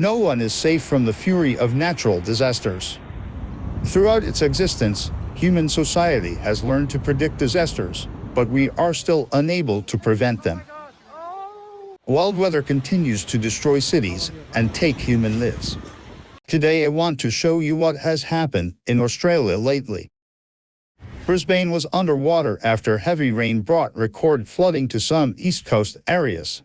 No one is safe from the fury of natural disasters. Throughout its existence, human society has learned to predict disasters, but we are still unable to prevent them. Wild weather continues to destroy cities and take human lives. Today I want to show you what has happened in Australia lately. Brisbane was underwater after heavy rain brought record flooding to some East Coast areas.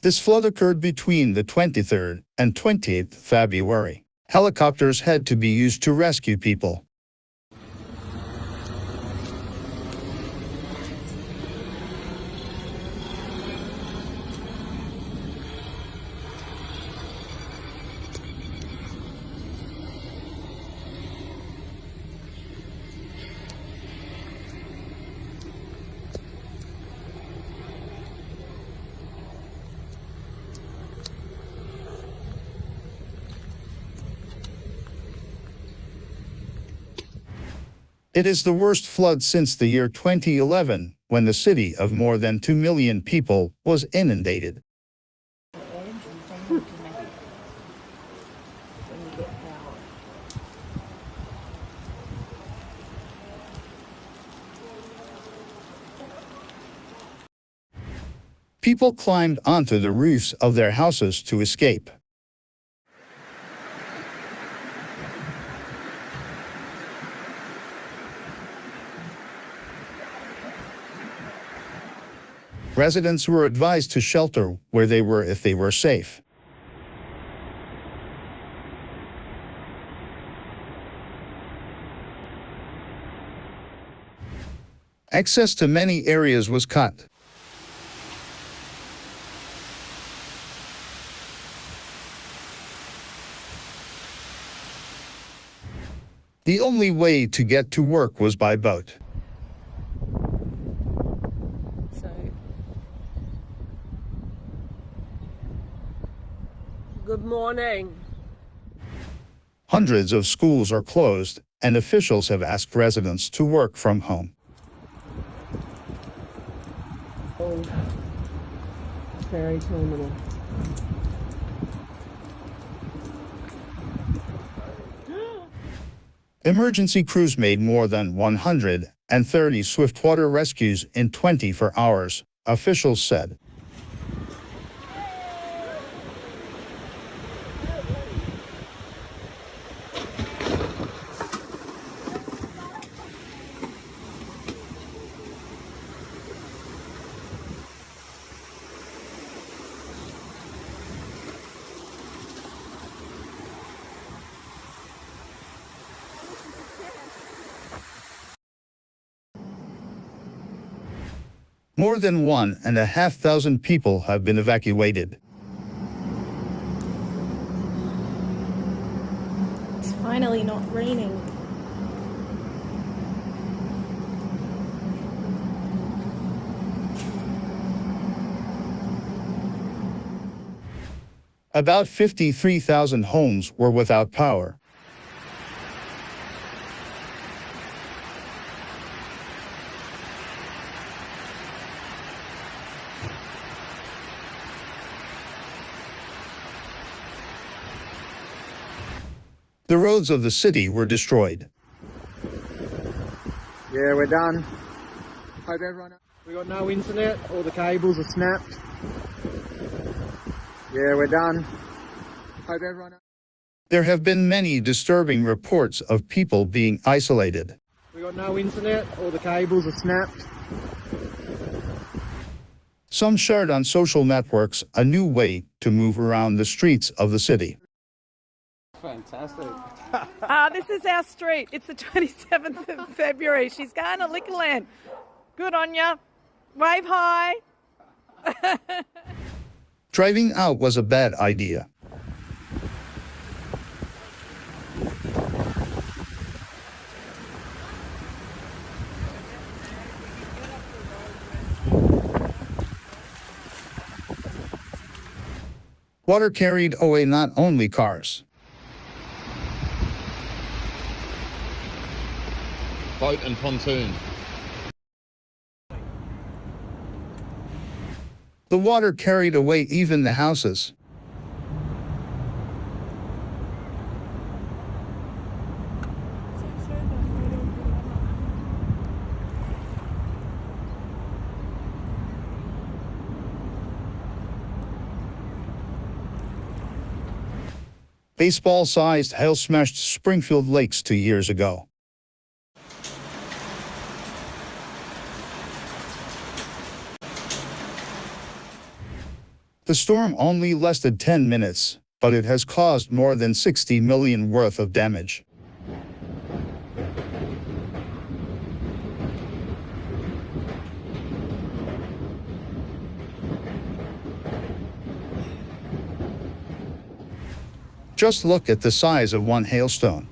This flood occurred between the 23rd and 28th February. Helicopters had to be used to rescue people. It is the worst flood since the year 2011, when the city of more than 2 million people was inundated. People climbed onto the roofs of their houses to escape. Residents were advised to shelter where they were if they were safe. Access to many areas was cut. The only way to get to work was by boat. Good morning. Hundreds of schools are closed, and officials have asked residents to work from home. Oh, ferry terminal. Emergency crews made more than 130 swiftwater rescues in 24 hours, officials said. More than 1,500 people have been evacuated. It's finally not raining. About 53,000 homes were without power. The roads of the city were destroyed. Yeah, we're done. Hope everyone... We got no internet, all the cables are snapped. Yeah, we're done. Hope everyone... There have been many disturbing reports of people being isolated. We got no internet, all the cables are snapped. Some shared on social networks a new way to move around the streets of the city. Fantastic. This is our street. It's the 27th of February. She's going to Liquorland. Good on ya. Wave high. Driving out was a bad idea. Water carried away not only cars. boat and pontoon. The water carried away even the houses. Baseball-sized hail smashed Springfield Lakes 2 years ago. The storm only lasted 10 minutes, but it has caused more than $60 million worth of damage. Just look at the size of one hailstone.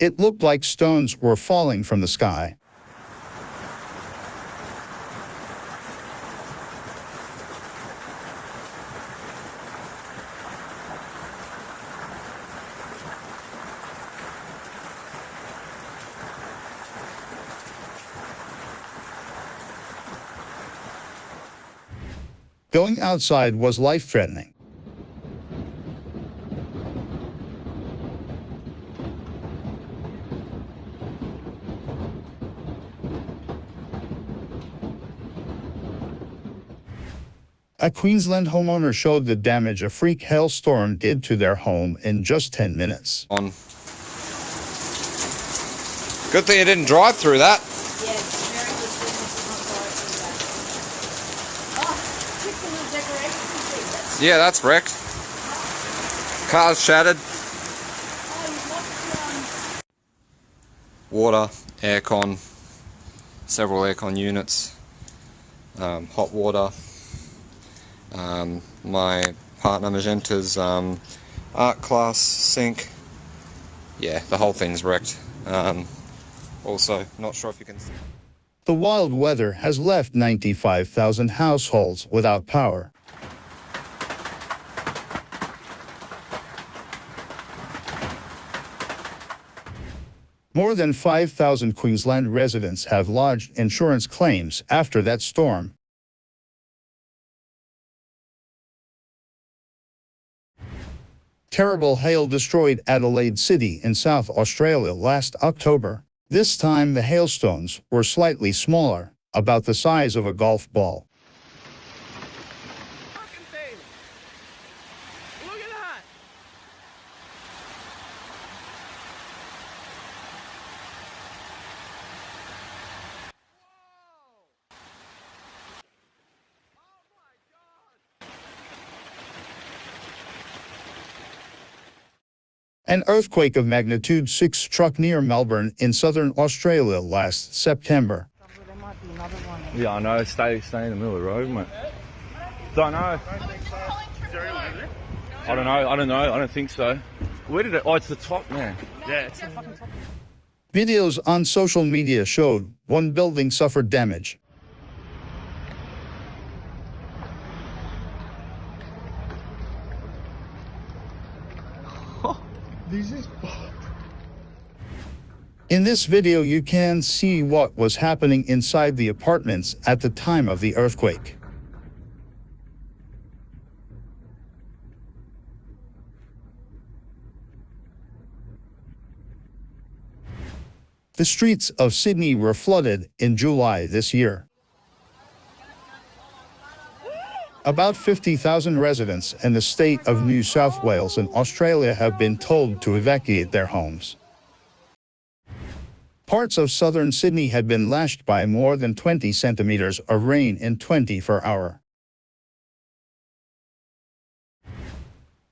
It looked like stones were falling from the sky. Going outside was life-threatening. A Queensland homeowner showed the damage a freak hailstorm did to their home in just 10 minutes. Good thing you didn't drive through that. Yeah, it's very good thing it's not going through that. Oh, pick the little decorations. Yeah, that's wrecked. Car's shattered. Water, aircon, several aircon units, hot water. My partner Magenta's art class sink. Yeah, the whole thing's wrecked. Also, not sure if you can see. The wild weather has left 95,000 households without power. More than 5,000 Queensland residents have lodged insurance claims after that storm. Terrible hail destroyed Adelaide City in South Australia last October. This time the hailstones were slightly smaller, about the size of a golf ball. Fucking thing. Look at that. An earthquake of magnitude 6 struck near Melbourne in southern Australia last September. Yeah, I know. Stay in the middle of the road, mate. Don't know. I don't know. I don't think so. Where did it? Oh, it's the top, man. Yeah, it's the fucking top. Videos on social media showed one building suffered damage. In this video, you can see what was happening inside the apartments at the time of the earthquake. The streets of Sydney were flooded in July this year. About 50,000 residents in the state of New South Wales and Australia have been told to evacuate their homes. Parts of southern Sydney had been lashed by more than 20 centimeters of rain in 24 hours.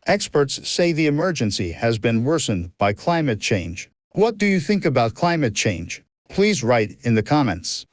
Experts say the emergency has been worsened by climate change. What do you think about climate change? Please write in the comments.